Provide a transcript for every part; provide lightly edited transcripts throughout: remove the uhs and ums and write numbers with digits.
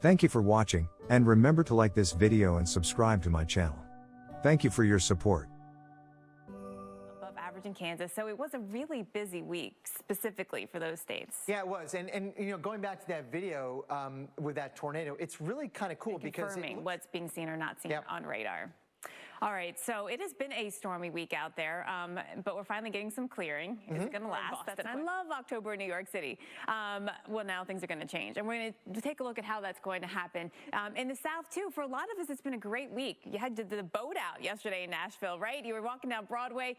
Thank you for watching, and remember to like this video and subscribe to my channel. Thank you for your support. Above average in Kansas, so it was a really busy week specifically for those states. Yeah, it was, and you know, going back to that video with that tornado, it's really kind of cool because confirming what's being seen or not seen on radar. All right, so it has been a stormy week out there, but we're finally getting some clearing. It's going to last. I love October in New York City. Well, now things are going to change, and we're going to take a look at how that's going to happen. In the South, too, for a lot of us, it's been a great week. You had the boat out yesterday in Nashville, right? You were walking down Broadway,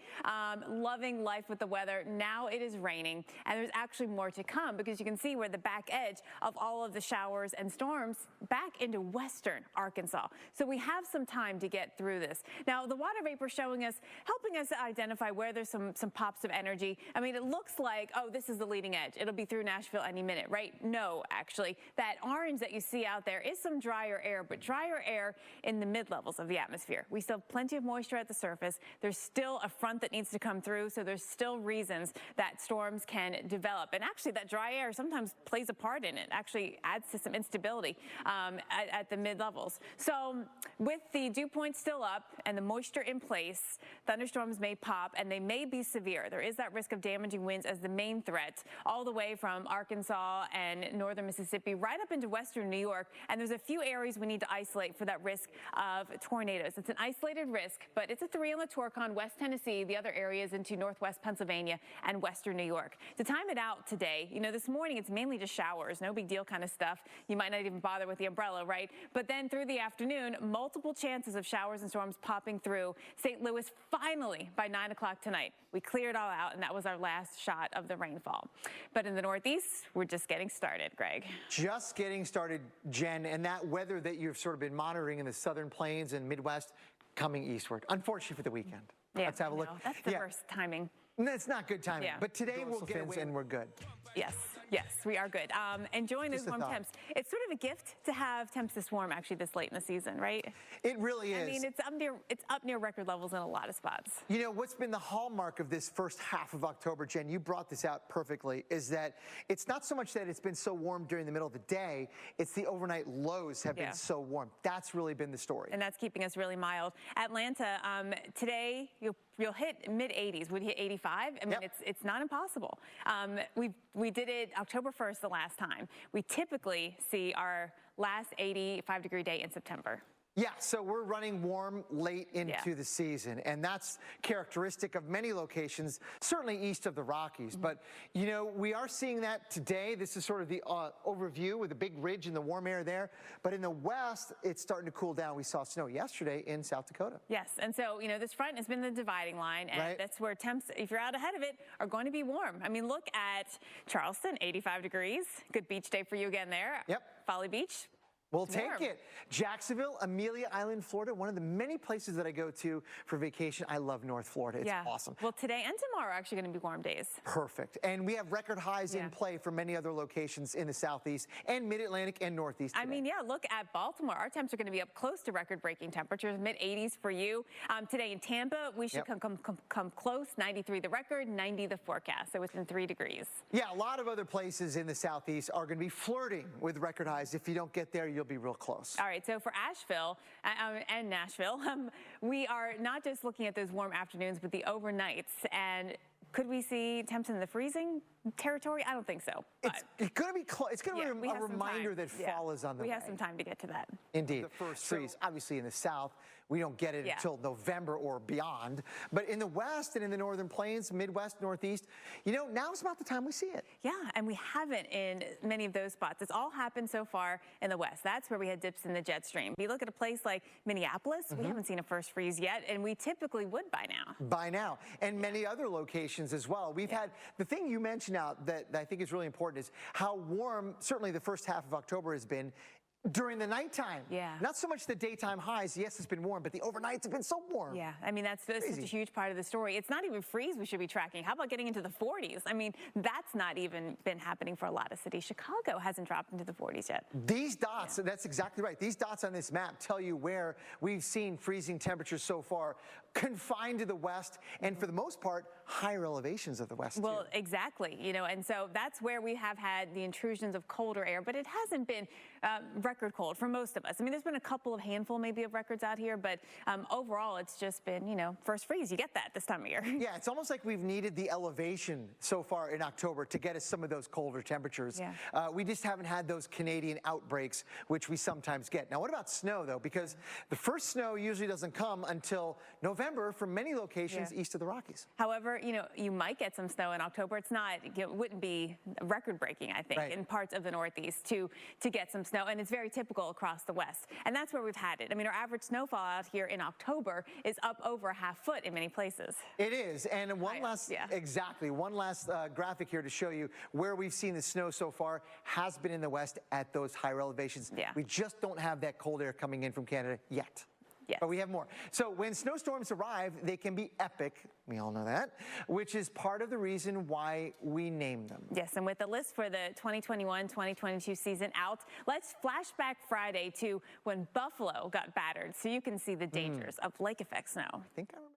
loving life with the weather. Now it is raining, and there's actually more to come because you can see where the back edge of all of the showers and storms back into western Arkansas. So we have some time to get through this. Now, the water vapor helping us identify where there's some pops of energy. I mean, it looks like, oh, this is the leading edge. It'll be through Nashville any minute, right? No, actually. That orange that you see out there is some drier air, but drier air in the mid-levels of the atmosphere. We still have plenty of moisture at the surface. There's still a front that needs to come through, so there's still reasons that storms can develop. And actually, that dry air sometimes plays a part in it, actually adds to some instability at the mid-levels. So with the dew point still up, and the moisture in place, thunderstorms may pop and they may be severe. There is that risk of damaging winds as the main threat, all the way from Arkansas and northern Mississippi right up into western New York. And there's a few areas we need to isolate for that risk of tornadoes. It's an isolated risk, but it's a 3 on the Torcon, West Tennessee, the other areas into northwest Pennsylvania and western New York. To time it out today, you know, this morning it's mainly just showers, no big deal kind of stuff. You might not even bother with the umbrella, right? But then through the afternoon, multiple chances of showers and storms popping through St. Louis finally by 9 o'clock tonight. We cleared all out, and that was our last shot of the rainfall. But in the Northeast, we're just getting started, Greg. Just getting started, Jen, and that weather that you've sort of been monitoring in the southern plains and Midwest coming eastward, unfortunately for the weekend. Yeah, let's have a look. That's the worst timing. That's not good timing, Yeah. but today we'll get away and we're good. Yes, we are good. Enjoying those warm temps. It's sort of a gift to have temps this warm, actually, this late in the season, right? It really is. I mean, it's up near record levels in a lot of spots. You know, what's been the hallmark of this first half of October, Jen, you brought this out perfectly, is that it's not so much that it's been so warm during the middle of the day, it's the overnight lows have been so warm. That's really been the story. And that's keeping us really mild. Atlanta, today, you'll hit mid-80s. We'd hit 85. I mean, it's not impossible. We did it October 1st the last time. We typically see our last 85-degree day in September. Yeah, so we're running warm late into the season, and that's characteristic of many locations, certainly east of the Rockies. But, you know, we are seeing that today. This is sort of the overview with the big ridge and the warm air there. But in the west, it's starting to cool down. We saw snow yesterday in South Dakota. Yes, and so, you know, this front has been the dividing line, and that's where temps, if you're out ahead of it, are going to be warm. I mean, look at Charleston, 85 degrees. Good beach day for you again there. Yep. Folly Beach. We'll take it. Jacksonville, Amelia Island, Florida, one of the many places that I go to for vacation. I love North Florida. It's awesome. Well, today and tomorrow are actually going to be warm days. Perfect. And we have record highs in play for many other locations in the Southeast and Mid-Atlantic and Northeast today. I mean, look at Baltimore. Our temps are going to be up close to record-breaking temperatures, mid-80s for you. Today in Tampa, we should come close. 93 the record, 90 the forecast, so within 3 degrees. Yeah, a lot of other places in the Southeast are going to be flirting with record highs. If you don't get there, you'll be real close. All right, so for Asheville and Nashville, we are not just looking at those warm afternoons, but the overnights. And could we see temps in the freezing territory? I don't think so. It's going to be close. It's going to be a reminder that fall is on the way. We have some time to get to that. Indeed. The first freeze, obviously in the South, we don't get it until November or beyond. But in the West and in the Northern Plains, Midwest, Northeast, you know, now's about the time we see it. Yeah, and we haven't in many of those spots. It's all happened so far in the West. That's where we had dips in the jet stream. If you look at a place like Minneapolis, we haven't seen a first freeze yet, and we typically would by now. By now. And many other locations as well. We've had, the thing you mentioned now that I think is really important is how warm, certainly the first half of October has been during the nighttime. Yeah. Not so much the daytime highs. Yes, it's been warm, but the overnights have been so warm. Yeah, I mean, that's such a huge part of the story. It's not even freeze we should be tracking. How about getting into the 40s? I mean, that's not even been happening for a lot of cities. Chicago hasn't dropped into the 40s yet. These dots, that's exactly right. These dots on this map tell you where we've seen freezing temperatures so far, confined to the west, and for the most part, higher elevations of the West. Well, too. exactly. And so that's where we have had the intrusions of colder air, but it hasn't been record cold for most of us. I mean, there's been a couple of handful maybe of records out here, but overall it's just been, first freeze. You get that this time of year. Yeah, it's almost like we've needed the elevation so far in October to get us some of those colder temperatures. Yeah. We just haven't had those Canadian outbreaks, which we sometimes get. Now, what about snow, though? Because the first snow usually doesn't come until November for many locations east of the Rockies. However, you might get some snow in October. It's not, it wouldn't be record-breaking, I think, in parts of the Northeast to get some snow, and it's very typical across the West. And that's where we've had it. I mean, our average snowfall out here in October is up over a half foot in many places. It is, and one last graphic here to show you where we've seen the snow so far has been in the West at those higher elevations. Yeah. We just don't have that cold air coming in from Canada yet. Yes. But we have more. So when snowstorms arrive, they can be epic. We all know that, which is part of the reason why we name them. Yes, and with the list for the 2021-2022 season out, let's flash back Friday to when Buffalo got battered so you can see the dangers of lake effect snow. I think I remember.